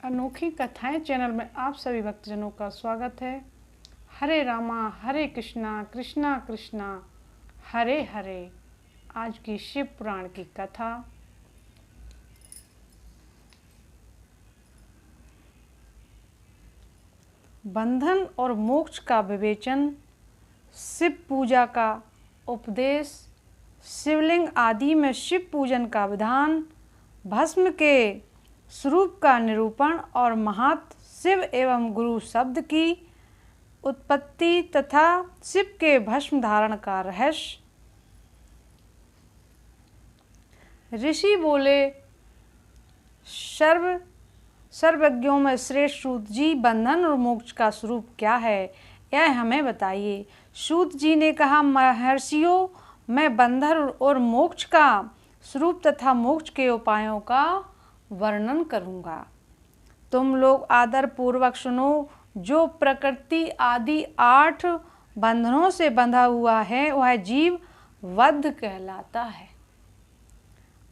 अनोखी कथाएं चैनल में आप सभी भक्तजनों का स्वागत है। हरे रामा हरे कृष्णा कृष्णा कृष्णा हरे हरे। आज की शिव पुराण की कथा। बंधन और मोक्ष का विवेचन, शिव पूजा का उपदेश, शिवलिंग आदि में शिव पूजन का विधान, भस्म के स्वरूप का निरूपण और महात्म, शिव एवं गुरु शब्द की उत्पत्ति तथा शिव के भस्म धारण का रहस्य। ऋषि बोले, सर्वज्ञों में श्रेष्ठ सूत जी, बंधन और मोक्ष का स्वरूप क्या है, यह हमें बताइए। सूत जी ने कहा, महर्षियों, मैं बंधन और मोक्ष का स्वरूप तथा मोक्ष के उपायों का वर्णन करूँगा। तुम लोग आदर पूर्वक सुनो। जो प्रकृति आदि 8 बंधनों से बंधा हुआ है वह जीव बद्ध कहलाता है,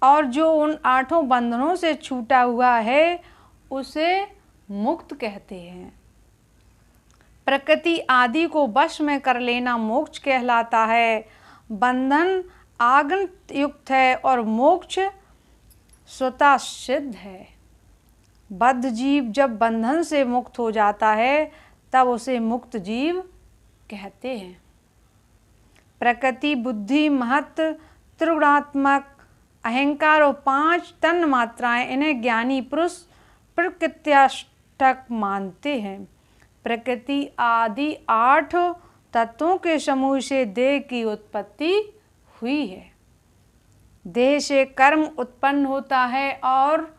और जो उन 8 बंधनों से छूटा हुआ है उसे मुक्त कहते हैं। प्रकृति आदि को वश में कर लेना मोक्ष कहलाता है। बंधन आगंत युक्त है और मोक्ष स्वतः सिद्ध है। बद्ध जीव जब बंधन से मुक्त हो जाता है तब उसे मुक्त जीव कहते हैं। प्रकृति, बुद्धि, महत्व, त्रिगुणात्मक, अहंकार और 5 तन मात्राएं, इन्हें ज्ञानी पुरुष प्रकृत्याष्टक मानते हैं। प्रकृति आदि 8 तत्वों के समूह से देह की उत्पत्ति हुई है। देह से कर्म उत्पन्न होता है और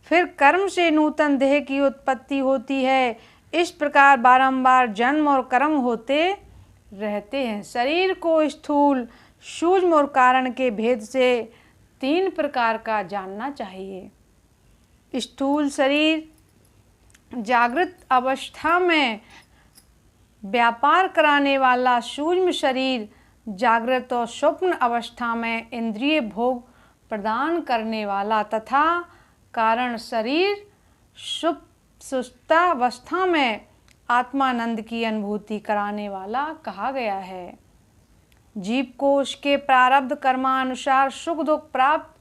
फिर कर्म से नूतन देह की उत्पत्ति होती है। इस प्रकार बारंबार जन्म और कर्म होते रहते हैं। शरीर को स्थूल, सूक्ष्म और कारण के भेद से 3 प्रकार का जानना चाहिए। स्थूल शरीर जागृत अवस्था में व्यापार कराने वाला, सूक्ष्म शरीर जागृत और स्वप्न अवस्था में इंद्रिय भोग प्रदान करने वाला, तथा कारण शरीर सुप्तावस्था में आत्मानंद की अनुभूति कराने वाला कहा गया है। जीव को उसके प्रारब्ध कर्मानुसार सुख दुख प्राप्त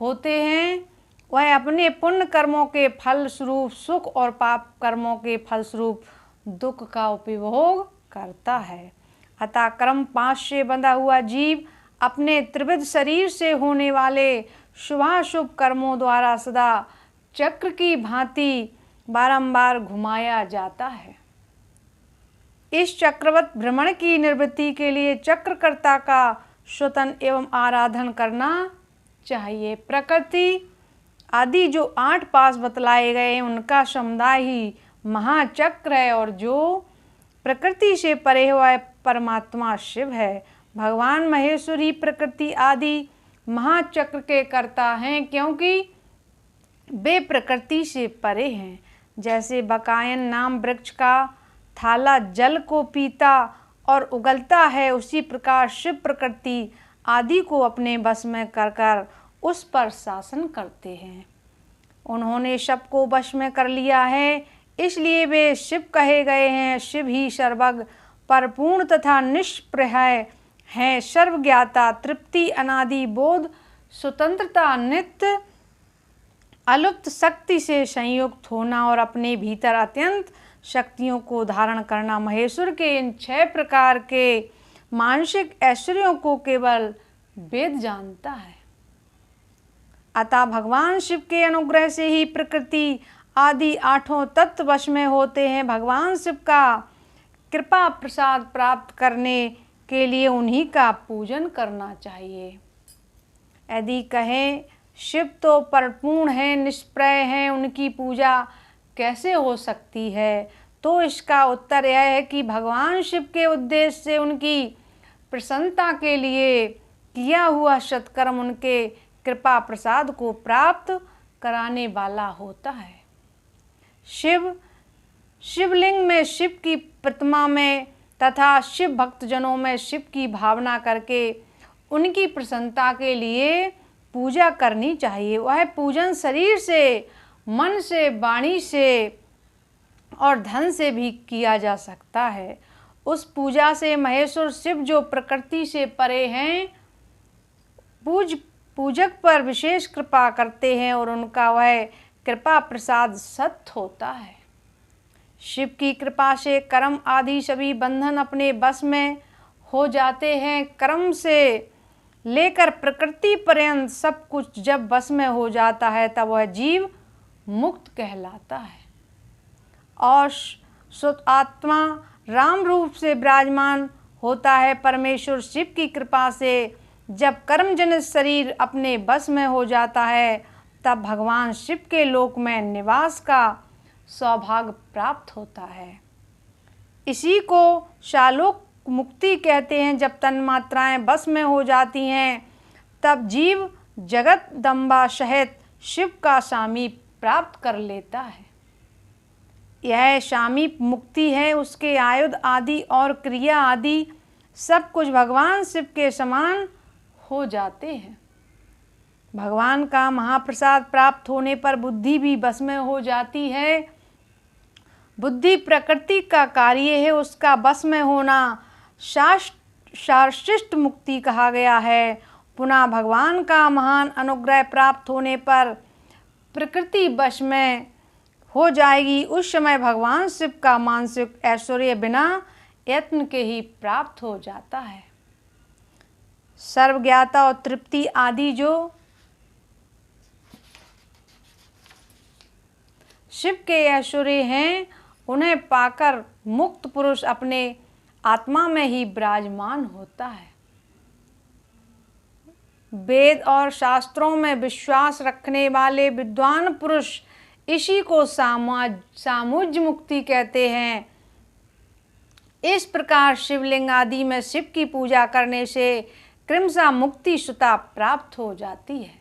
होते हैं। वह अपने पुण्य कर्मों के फल स्वरूप सुख और पाप कर्मों के फल स्वरूप दुख का उपभोग करता है। अतः कर्म 5 से बंधा हुआ जीव अपने त्रिविध शरीर से होने वाले शुभाशुभ कर्मों द्वारा सदा चक्र की भांति बारंबार घुमाया जाता है। इस चक्रवत भ्रमण की निवृत्ति के लिए चक्रकर्ता का स्वतंत्र एवं आराधन करना चाहिए। प्रकृति आदि जो 8 पास बतलाए गए हैं उनका समुदाय ही महाचक्र है, और जो प्रकृति से परे हुआ परमात्मा शिव है। भगवान महेश्वर ही प्रकृति आदि महाचक्र के कर्ता हैं, क्योंकि वे प्रकृति से परे हैं। जैसे बकायन नाम वृक्ष का थाला जल को पीता और उगलता है, उसी प्रकार शिव प्रकृति आदि को अपने बस में कर उस पर शासन करते हैं। उन्होंने सबको वश में कर लिया है, इसलिए वे शिव कहे गए हैं। शिव ही सर्वज्ञ, परिपूर्ण तथा निष्प्रह हैं, सर्वज्ञाता, तृप्ति, अनादि बोध, स्वतंत्रता, नित्य अलुप्त, शक्ति से संयुक्त होना और अपने भीतर अत्यंत शक्तियों को धारण करना। महेश्वर के इन 6 प्रकार के मानसिक ऐश्वर्यों को केवल वेद जानता है। अतः भगवान शिव के अनुग्रह से ही प्रकृति आदि 8 तत्व वश में होते हैं। भगवान शिव का कृपा प्रसाद प्राप्त करने के लिए उन्हीं का पूजन करना चाहिए। यदि कहें शिव तो परिपूर्ण है, निष्प्रय है, उनकी पूजा कैसे हो सकती है, तो इसका उत्तर यह है कि भगवान शिव के उद्देश्य से उनकी प्रसन्नता के लिए किया हुआ सत्कर्म उनके कृपा प्रसाद को प्राप्त कराने वाला होता है। शिवलिंग में, शिव की प्रतिमा में तथा शिव भक्तजनों में शिव की भावना करके उनकी प्रसन्नता के लिए पूजा करनी चाहिए। वह पूजन शरीर से मन से, वाणी से और धन से भी किया जा सकता है। उस पूजा से महेश्वर शिव जो प्रकृति से परे हैं, पूजक पर विशेष कृपा करते हैं और उनका वह कृपा प्रसाद सत्य होता है। शिव की कृपा से कर्म आदि सभी बंधन अपने बस में हो जाते हैं। कर्म से लेकर प्रकृति पर्यंत सब कुछ जब बस में हो जाता है तब वह जीव मुक्त कहलाता है और शुद्ध आत्मा राम रूप से विराजमान होता है। परमेश्वर शिव की कृपा से जब कर्मजनित शरीर अपने बस में हो जाता है तब भगवान शिव के लोक में निवास का सौभाग्य प्राप्त होता है। इसी को शालोक मुक्ति कहते हैं। जब तन्मात्राएं बस में हो जाती हैं तब जीव जगदम्बा सहित शिव का सामीप प्राप्त कर लेता है। यह सामीप मुक्ति है। उसके आयुध आदि और क्रिया आदि सब कुछ भगवान शिव के समान हो जाते हैं। भगवान का महाप्रसाद प्राप्त होने पर बुद्धि भी बस में हो जाती है। बुद्धि प्रकृति का कार्य है, उसका बस में होना शाश्वत मुक्ति कहा गया है। पुनः भगवान का महान अनुग्रह प्राप्त होने पर प्रकृति वश में हो जाएगी। उस समय भगवान शिव का मानसिक ऐश्वर्य बिना यत्न के ही प्राप्त हो जाता है। सर्वज्ञता और तृप्ति आदि जो शिव के ऐश्वर्य हैं, उन्हें पाकर मुक्त पुरुष अपने आत्मा में ही विराजमान होता है। वेद और शास्त्रों में विश्वास रखने वाले विद्वान पुरुष इसी को सामुज्य मुक्ति कहते हैं। इस प्रकार शिवलिंग आदि में शिव की पूजा करने से क्रमशः मुक्ति सुता प्राप्त हो जाती है।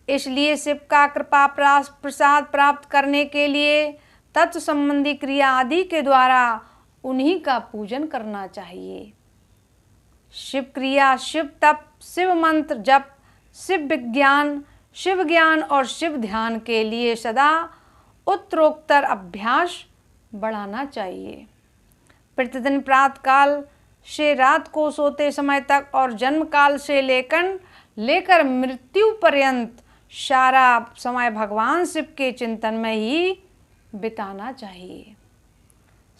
इसलिए शिव का कृपा प्रसाद प्राप्त करने के लिए तत्व संबंधी क्रिया आदि के द्वारा उन्हीं का पूजन करना चाहिए। शिव क्रिया, शिव तप, शिव मंत्र जप, शिव विज्ञान, शिव ज्ञान और शिव ध्यान के लिए सदा उत्तरोत्तर अभ्यास बढ़ाना चाहिए। प्रतिदिन प्रातः काल से रात को सोते समय तक और जन्म काल से लेकर मृत्यु पर्यंत सारा समय भगवान शिव के चिंतन में ही बिताना चाहिए।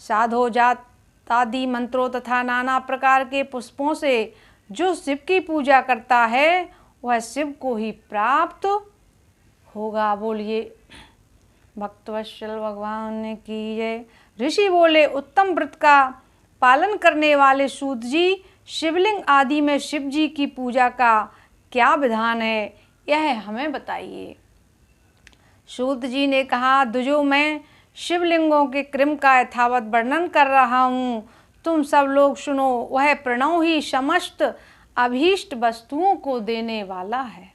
साधो जात आदि मंत्रों तथा नाना प्रकार के पुष्पों से जो शिव की पूजा करता है वह शिव को ही प्राप्त होगा। बोलिए भक्तवत्सल भगवान की जय। ऋषि बोले, उत्तम व्रत का पालन करने वाले सूत जी, शिवलिंग आदि में शिव जी की पूजा का क्या विधान है, यह हमें बताइए। सूत जी ने कहा, दुजो मैं शिवलिंगों के क्रम का यथावत वर्णन कर रहा हूँ, तुम सब लोग सुनो। वह प्रणव ही समस्त अभीष्ट वस्तुओं को देने वाला है।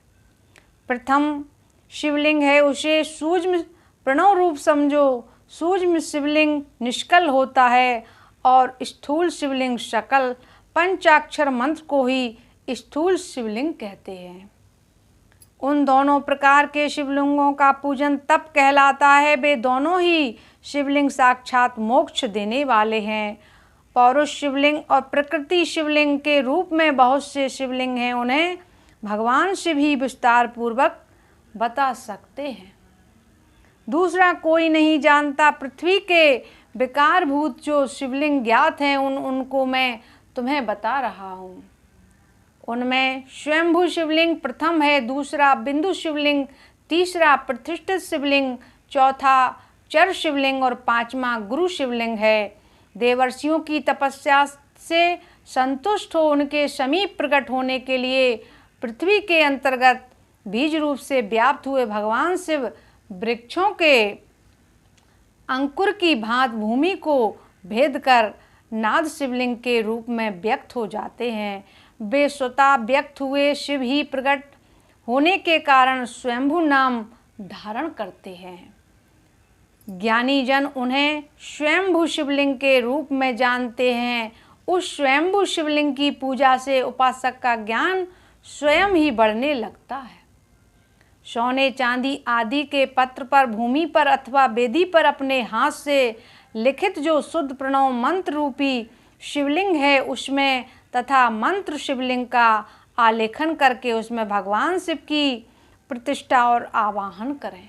प्रथम शिवलिंग है, उसे सूक्ष्म प्रणव रूप समझो। सूक्ष्म शिवलिंग निष्कल होता है और स्थूल शिवलिंग सकल। पंचाक्षर मंत्र को ही स्थूल शिवलिंग कहते हैं। उन दोनों प्रकार के शिवलिंगों का पूजन तप कहलाता है। वे दोनों ही शिवलिंग साक्षात मोक्ष देने वाले हैं। पौरुष शिवलिंग और प्रकृति शिवलिंग के रूप में बहुत से शिवलिंग हैं, उन्हें भगवान शिव ही विस्तार पूर्वक बता सकते हैं। दूसरा कोई नहीं जानता। पृथ्वी के विकारभूत जो शिवलिंग ज्ञात हैं उनको मैं तुम्हें बता रहा हूँ। उनमें स्वयंभू शिवलिंग प्रथम है, दूसरा बिंदु शिवलिंग, तीसरा प्रतिष्ठित शिवलिंग, चौथा चर शिवलिंग और पांचवा गुरु शिवलिंग है। देवर्षियों की तपस्या से संतुष्ट हो उनके समीप प्रकट होने के लिए पृथ्वी के अंतर्गत बीज रूप से व्याप्त हुए भगवान शिव वृक्षों के अंकुर की भांत भूमि को भेद कर नाद शिवलिंग के रूप में व्यक्त हो जाते हैं। वे स्वतः व्यक्त हुए शिव ही प्रकट होने के कारण स्वयंभू नाम धारण करते हैं। ज्ञानी जन उन्हें स्वयंभू शिवलिंग के रूप में जानते हैं। उस स्वयंभू शिवलिंग की पूजा से उपासक का ज्ञान स्वयं ही बढ़ने लगता है। सोने चांदी आदि के पत्र पर, भूमि पर अथवा वेदी पर अपने हाथ से लिखित जो शुद्ध प्रणव मंत्र रूपी शिवलिंग है उसमें तथा मंत्र शिवलिंग का आलेखन करके उसमें भगवान शिव की प्रतिष्ठा और आवाहन करें।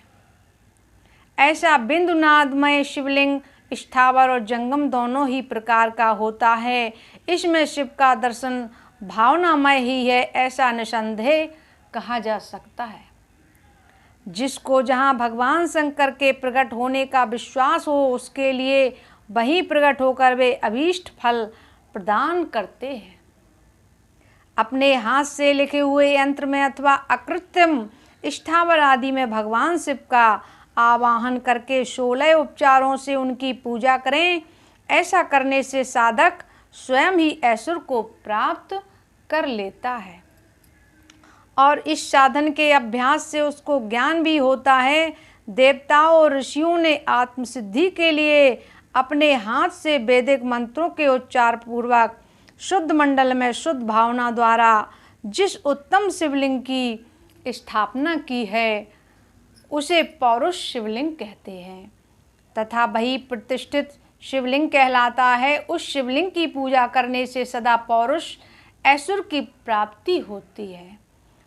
ऐसा बिंदुनादमय शिवलिंग स्थावर और जंगम दोनों ही प्रकार का होता है। इसमें शिव का दर्शन भावनामय ही है, ऐसा निसंदेह कहा जा सकता है। जिसको जहाँ भगवान शंकर के प्रकट होने का विश्वास हो उसके लिए वहीं प्रकट होकर वे अभीष्ट फल प्रदान करते हैं। अपने हाथ से लिखे हुए यंत्र में अथवा अकृत्रिम स्थावर आदि में भगवान शिव का आवाहन करके 16 उपचारों से उनकी पूजा करें। ऐसा करने से साधक स्वयं ही ऐश्वर्य को प्राप्त कर लेता है और इस साधन के अभ्यास से उसको ज्ञान भी होता है। देवताओं और ऋषियों ने आत्मसिद्धि के लिए अपने हाथ से वैदिक मंत्रों के उच्चार पूर्वक शुद्ध मंडल में शुद्ध भावना द्वारा जिस उत्तम शिवलिंग की स्थापना की है उसे पौरुष शिवलिंग कहते हैं तथा वही प्रतिष्ठित शिवलिंग कहलाता है। उस शिवलिंग की पूजा करने से सदा पौरुष ऐश्वर्य की प्राप्ति होती है।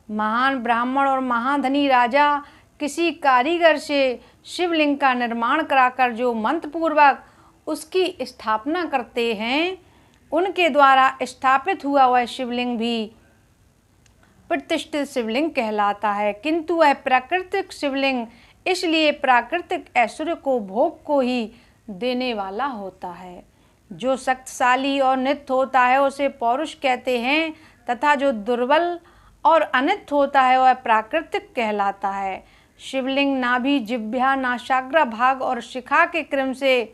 महान ब्राह्मण और महाधनी राजा किसी कारीगर से शिवलिंग का निर्माण कराकर जो मंत्रपूर्वक उसकी स्थापना करते हैं उनके द्वारा स्थापित हुआ वह शिवलिंग भी प्रतिष्ठित शिवलिंग कहलाता है। किंतु वह प्राकृतिक शिवलिंग इसलिए प्राकृतिक ऐश्वर्य को भोग को ही देने वाला होता है। जो शक्तिशाली और नित्य होता है उसे पौरुष कहते हैं तथा जो दुर्बल और अनित्य होता है वह प्राकृतिक कहलाता है। शिवलिंग नाभि, जिह्वा, नासाग्र भाग और शिखा के क्रम से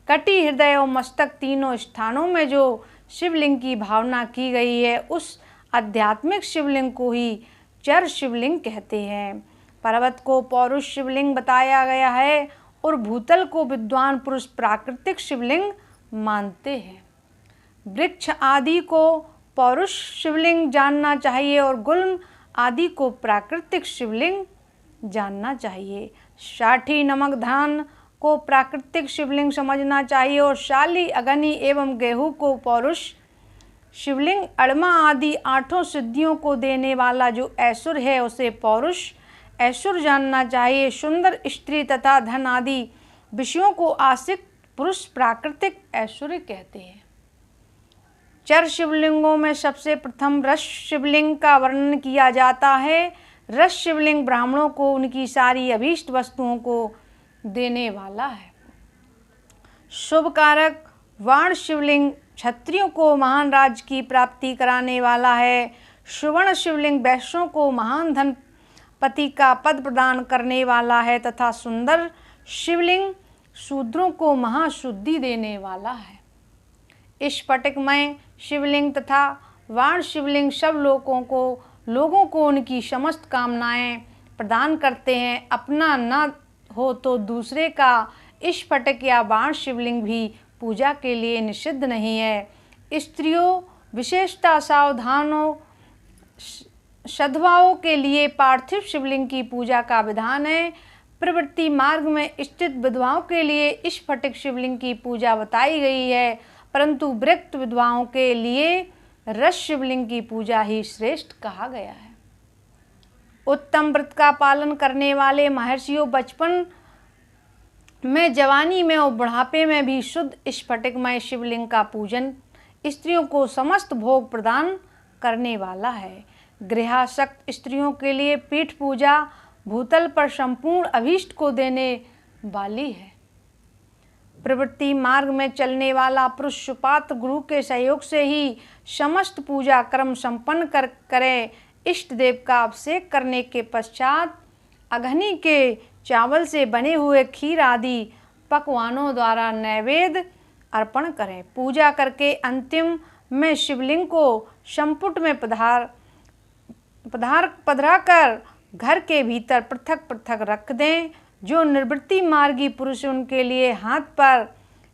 कटी, हृदय और मस्तक तीनों स्थानों में जो शिवलिंग की भावना की गई है उस आध्यात्मिक शिवलिंग को ही चर शिवलिंग कहते हैं। पर्वत को पौरुष शिवलिंग बताया गया है और भूतल को विद्वान पुरुष प्राकृतिक शिवलिंग मानते हैं। वृक्ष आदि को पौरुष शिवलिंग जानना चाहिए और गुल्म आदि को प्राकृतिक शिवलिंग जानना चाहिए। साठी, नमक, धान को प्राकृतिक शिवलिंग समझना चाहिए और शाली, अग्नि एवं गेहूं को पौरुष शिवलिंग। अड़मा आदि आठों सिद्धियों को देने वाला जो ऐश्वर्य है उसे पौरुष ऐश्वर्य जानना चाहिए। सुंदर स्त्री तथा धन आदि विषयों को आशिक पुरुष प्राकृतिक ऐश्वर्य कहते हैं। चर शिवलिंगों में सबसे प्रथम रस शिवलिंग का वर्णन किया जाता है। रस शिवलिंग ब्राह्मणों को उनकी सारी अभीष्ट वस्तुओं को देने वाला है। शुभ कारक वाण शिवलिंग क्षत्रियों को महान राज्य की प्राप्ति कराने वाला है। सुवर्ण शिवलिंग वैश्यों को महान धन पति का पद प्रदान करने वाला है तथा सुंदर शिवलिंग शूद्रों को महाशुद्धि देने वाला है। इस स्फटिकमय शिवलिंग तथा वाण शिवलिंग सब लोगों को उनकी समस्त कामनाएं प्रदान करते हैं। अपना न हो तो दूसरे का स्फटिक या वाण शिवलिंग भी पूजा के लिए निषिद्ध नहीं है। स्त्रियों विशेषता सावधानों सद्भावों के लिए पार्थिव शिवलिंग की पूजा का विधान है। प्रवृत्ति मार्ग में स्थित विधवाओं के लिए स्फटिक शिवलिंग की पूजा बताई गई है, परंतु विरक्त विधवाओं के लिए रस शिवलिंग की पूजा ही श्रेष्ठ कहा गया है। उत्तम व्रत का पालन करने वाले महर्षियों बचपन में, जवानी में और बुढ़ापे में भी शुद्ध स्फटिकमय शिवलिंग का पूजन स्त्रियों को समस्त भोग प्रदान करने वाला है। गृहासक्त स्त्रियों के लिए पीठ पूजा भूतल पर संपूर्ण अभीष्ट को देने वाली है। प्रवृत्ति मार्ग में चलने वाला पुरुष सुपात्र गुरु के सहयोग से ही समस्त पूजा कर्म संपन्न करे। इष्ट देव का अभिषेक करने के पश्चात अग्नि के चावल से बने हुए खीर आदि पकवानों द्वारा नैवेद्य अर्पण करें। पूजा करके अंतिम में शिवलिंग को संपुट में पधरा कर घर के भीतर पृथक पृथक रख दें। जो निवृत्ति मार्गी पुरुष उनके लिए हाथ पर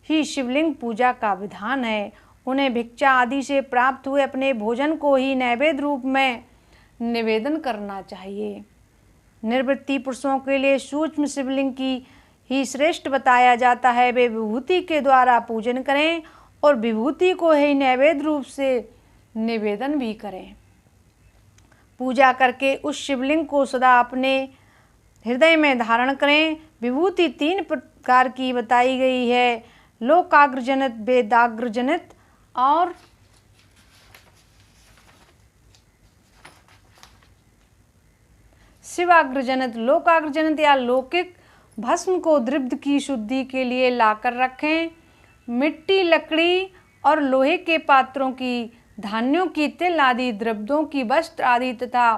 ही शिवलिंग पूजा का विधान है। उन्हें भिक्षा आदि से प्राप्त हुए अपने भोजन को ही नैवेद्य रूप में निवेदन करना चाहिए। निर्वृत्ति पुरुषों के लिए सूक्ष्म शिवलिंग की ही श्रेष्ठ बताया जाता है। वे विभूति के द्वारा पूजन करें और विभूति को ही नैवेद्य रूप से निवेदन भी करें। पूजा करके उस शिवलिंग को सदा अपने हृदय में धारण करें। विभूति 3 प्रकार की बताई गई है, लोकाग्रजनित, वेदाग्रजनित और शिवाग्रजनित। लोकाग्रजनित या लौकिक भस्म को द्रव्य की शुद्धि के लिए लाकर रखें। मिट्टी, लकड़ी और लोहे के पात्रों की, धान्यों की, तिल आदि द्रव्यों की, वस्त्र आदि तथा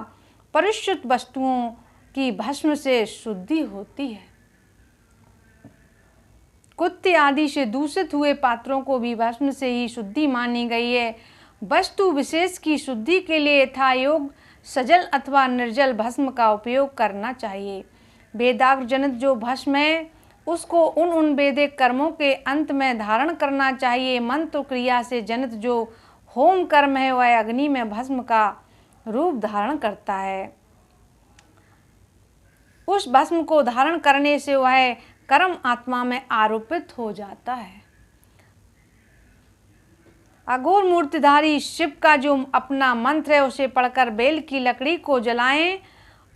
परिशुद्ध वस्तुओं की भस्म से शुद्धि होती है। कुत्ते आदि से दूषित हुए पात्रों को भी भस्म से ही शुद्धि मानी गई है। वस्तु विशेष की शुद्धि के लिए यथायोग सजल अथवा निर्जल भस्म का उपयोग करना चाहिए। वेदाग्रजनित जो भस्म है उसको उन वैदिक कर्मों के अंत में धारण करना चाहिए। मंत्र क्रिया से जनित जो होम कर्म है वह अग्नि में भस्म का रूप धारण करता है। उस भस्म को धारण करने से वह कर्म आत्मा में आरोपित हो जाता है। अघोर मूर्तिधारी शिव का जो अपना मंत्र है उसे पढ़कर बेल की लकड़ी को जलाएं।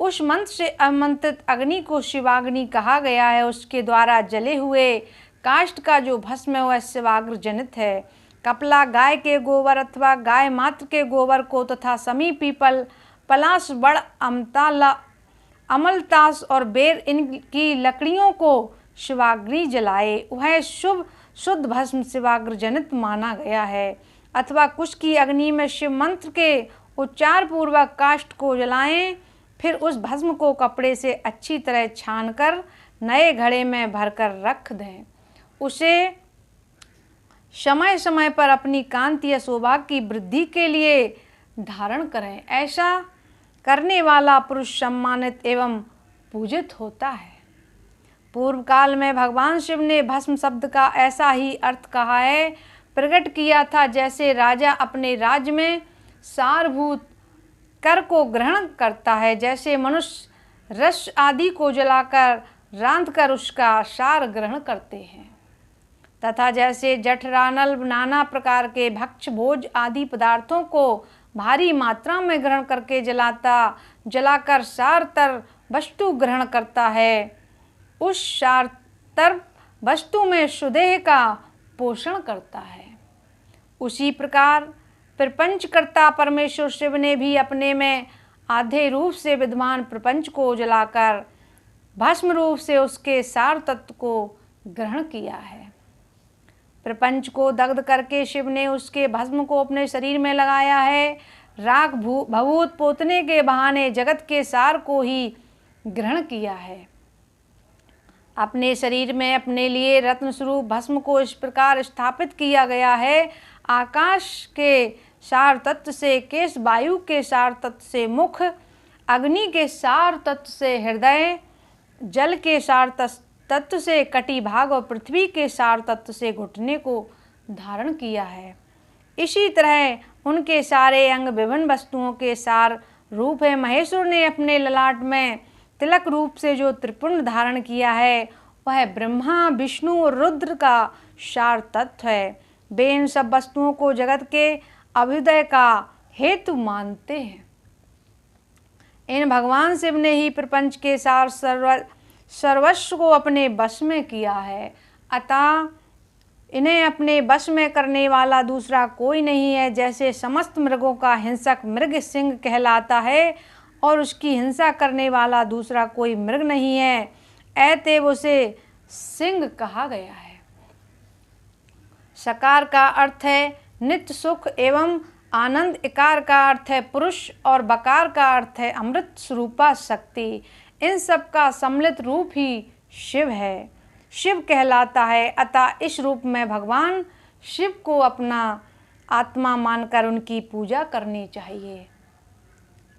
उस मंत्र से आमंत्रित अग्नि को शिवाग्नि कहा गया है। उसके द्वारा जले हुए काष्ठ का जो भस्म है वह शिवाग्र जनित है। कपला, गाय के गोबर अथवा गाय मात्र के गोबर को तथा समी, पीपल, पलाश, बड़, अमलतास और बेर इनकी लकड़ियों को शिवाग्नि जलाए। वह शुद्ध भस्म शिवाग्र जनित माना गया है। अथवा कुश की अग्नि में शिव मंत्र के उच्चार पूर्वक काष्ठ को जलाएं। फिर उस भस्म को कपड़े से अच्छी तरह छानकर नए घड़े में भरकर रख दें। उसे समय समय पर अपनी कांति या शोभा की वृद्धि के लिए धारण करें। ऐसा करने वाला पुरुष सम्मानित एवं पूजित होता है। पूर्व काल में भगवान शिव ने भस्म शब्द का ऐसा ही अर्थ कहा है, प्रकट किया था जैसे राजा अपने राज्य में सारभूत कर को ग्रहण करता है, जैसे मनुष्य रस आदि को जलाकर रांध कर उसका सार ग्रहण करते हैं, तथा जैसे जठरानल नाना प्रकार के भक्ष्य भोज आदि पदार्थों को भारी मात्रा में ग्रहण करके जलाकर सारतर वस्तु ग्रहण करता है, उस सारतर वस्तु में सुदेह का पोषण करता है। उसी प्रकार प्रपंचकर्ता परमेश्वर शिव ने भी अपने में आधे रूप से विद्यमान प्रपंच को जलाकर भस्म रूप से उसके सार तत्व को ग्रहण किया है। प्रपंच को दग्ध करके शिव ने उसके भस्म को अपने शरीर में लगाया है। राख भभूत पोतने के बहाने जगत के सार को ही ग्रहण किया है। अपने शरीर में अपने लिए रत्न स्वरूप भस्म को इस प्रकार स्थापित किया गया है। आकाश के सार तत्व से केश, वायु के सार तत्व से मुख, अग्नि के सार तत्व से हृदय, जल के सार तत्व से कटिभाग और पृथ्वी के सार तत्व से घुटने को धारण किया है। इसी तरह उनके सारे अंग विभिन्न वस्तुओं के सार रूप है। महेश्वर ने अपने ललाट में तिलक रूप से जो त्रिपुंड धारण किया है वह ब्रह्मा, विष्णु और रुद्र का सार तत्व है। वे इन सब वस्तुओं को जगत के अभ्युदय का हेतु मानते हैं। इन भगवान शिव ने ही प्रपंच के सार सर्वस्व को अपने वश में किया है, अतः इन्हें अपने वश में करने वाला दूसरा कोई नहीं है। जैसे समस्त मृगों का हिंसक मृग सिंह कहलाता है और उसकी हिंसा करने वाला दूसरा कोई मृग नहीं है, अतएव उसे सिंह कहा गया है। सकार का अर्थ है नित्य सुख एवं आनंद, इकार का अर्थ है पुरुष और बकार का अर्थ है अमृत स्वरूपा शक्ति। इन सब का सम्मिलित रूप ही शिव है, शिव कहलाता है। अतः इस रूप में भगवान शिव को अपना आत्मा मानकर उनकी पूजा करनी चाहिए।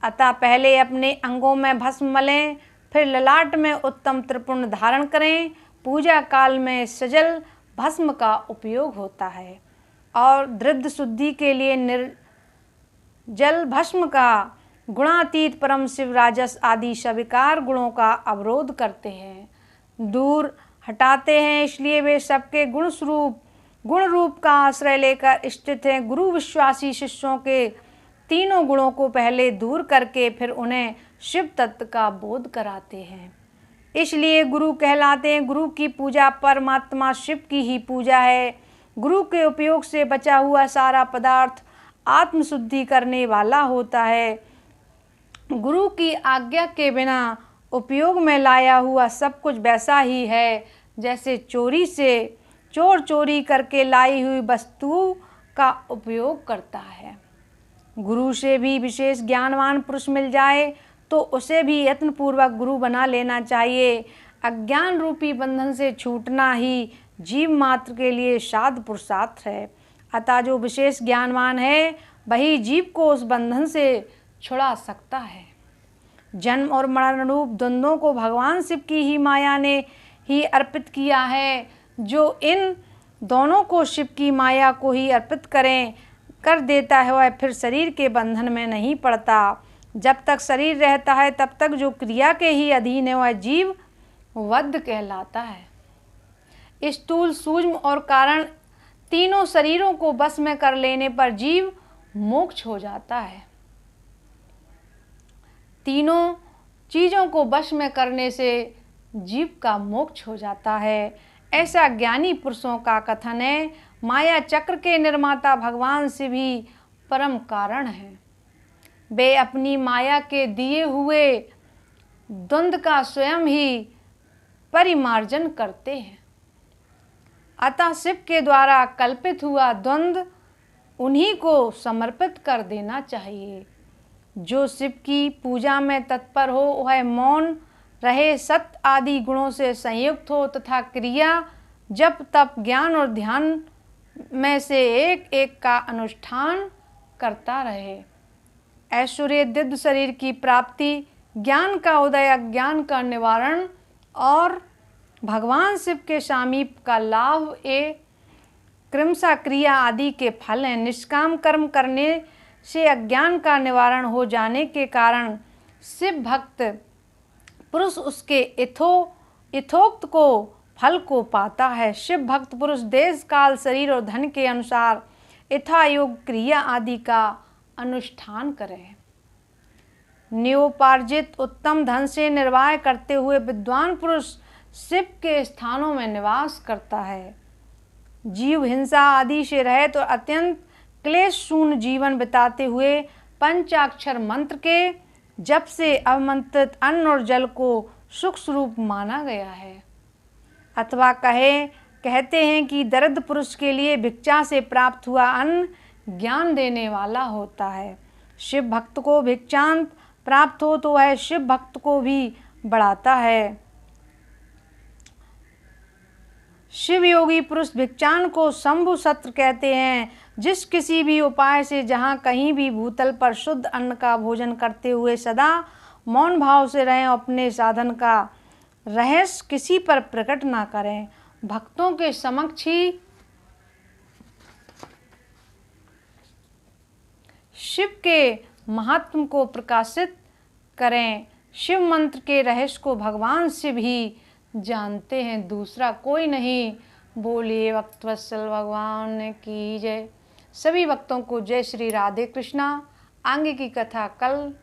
अतः पहले अपने अंगों में भस्म मलें, फिर ललाट में उत्तम त्रिपुंड धारण करें। पूजा काल में सजल भस्म का उपयोग होता है और द्रव्य शुद्धि के लिए निर्जल भस्म का गुणातीत परम शिव राजस आदि सविकार गुणों का अवरोध करते हैं, दूर हटाते हैं। इसलिए वे सबके गुण रूप का आश्रय लेकर स्थित हैं। गुरु विश्वासी शिष्यों के तीनों गुणों को पहले दूर करके फिर उन्हें शिव तत्व का बोध कराते हैं। इसलिए गुरु कहलाते हैं। गुरु की पूजा परमात्मा शिव की ही पूजा है। गुरु के उपयोग से बचा हुआ सारा पदार्थ आत्मशुद्धि करने वाला होता है। गुरु की आज्ञा के बिना उपयोग में लाया हुआ सब कुछ वैसा ही है जैसे चोर चोरी करके लाई हुई वस्तु का उपयोग करता है। गुरु से भी विशेष ज्ञानवान पुरुष मिल जाए तो उसे भी यत्नपूर्वक गुरु बना लेना चाहिए। अज्ञान रूपी बंधन से छूटना ही जीव मात्र के लिए साध पुरुषार्थ है। अतः जो विशेष ज्ञानवान है वही जीव को उस बंधन से छुड़ा सकता है। जन्म और मरण रूप द्वंद्वों को भगवान शिव की ही माया ने ही अर्पित किया है। जो इन दोनों को शिव की माया को ही अर्पित कर देता है वह फिर शरीर के बंधन में नहीं पड़ता। जब तक शरीर रहता है तब तक जो क्रिया के ही अधीन है वह जीव वध कहलाता है। स्थूल, सूक्ष्म और कारण तीनों शरीरों को बस में कर लेने पर जीव मोक्ष हो जाता है। तीनों चीज़ों को वश में करने से जीव का मोक्ष हो जाता है, ऐसा ज्ञानी पुरुषों का कथन है। माया चक्र के निर्माता भगवान शिव ही परम कारण हैं। वे अपनी माया के दिए हुए द्वंद्व का स्वयं ही परिमार्जन करते हैं। अतः शिव के द्वारा कल्पित हुआ द्वंद्व उन्हीं को समर्पित कर देना चाहिए। जो शिव की पूजा में तत्पर हो वह मौन रहे, सत्य आदि गुणों से संयुक्त हो तथा क्रिया जप तप ज्ञान और ध्यान में से एक एक का अनुष्ठान करता रहे। ऐश्वर्य दिव्य शरीर की प्राप्ति, ज्ञान का उदय, अज्ञान का निवारण और भगवान शिव के सामीप का लाभ ये क्रमशः क्रिया आदि के फल हैं। निष्काम कर्म करने से अज्ञान का निवारण हो जाने के कारण शिव भक्त पुरुष उसके यथोक्त को फल को पाता है। शिव भक्त पुरुष देश काल शरीर और धन के अनुसार यथायोग क्रिया आदि का अनुष्ठान करें। नियोपार्जित उत्तम धन से निर्वाह करते हुए विद्वान पुरुष शिव के स्थानों में निवास करता है। जीव हिंसा आदि से रहित और अत्यंत क्लेश शून्य जीवन बिताते हुए पंचाक्षर मंत्र के जप से अवमंत्रित अन्न और जल को सुख स्वरूप माना गया है। अथवा कहते हैं कि दरिद्र पुरुष के लिए भिक्षा से प्राप्त हुआ अन्न ज्ञान देने वाला होता है। शिव भक्त को भिक्षांत प्राप्त हो तो वह शिव भक्त को भी बढ़ाता है। शिव योगी पुरुष भिक्षान को शंभु सत्र कहते हैं। जिस किसी भी उपाय से जहाँ कहीं भी भूतल पर शुद्ध अन्न का भोजन करते हुए सदा मौन भाव से रहें, अपने साधन का रहस्य किसी पर प्रकट ना करें, भक्तों के समक्ष ही शिव के महात्म को प्रकाशित करें। शिव मंत्र के रहस्य को भगवान शिव ही जानते हैं, दूसरा कोई नहीं। बोलिए भक्तवत्सल भगवान की जय। सभी भक्तों को जय श्री राधे कृष्णा। आगे की कथा कल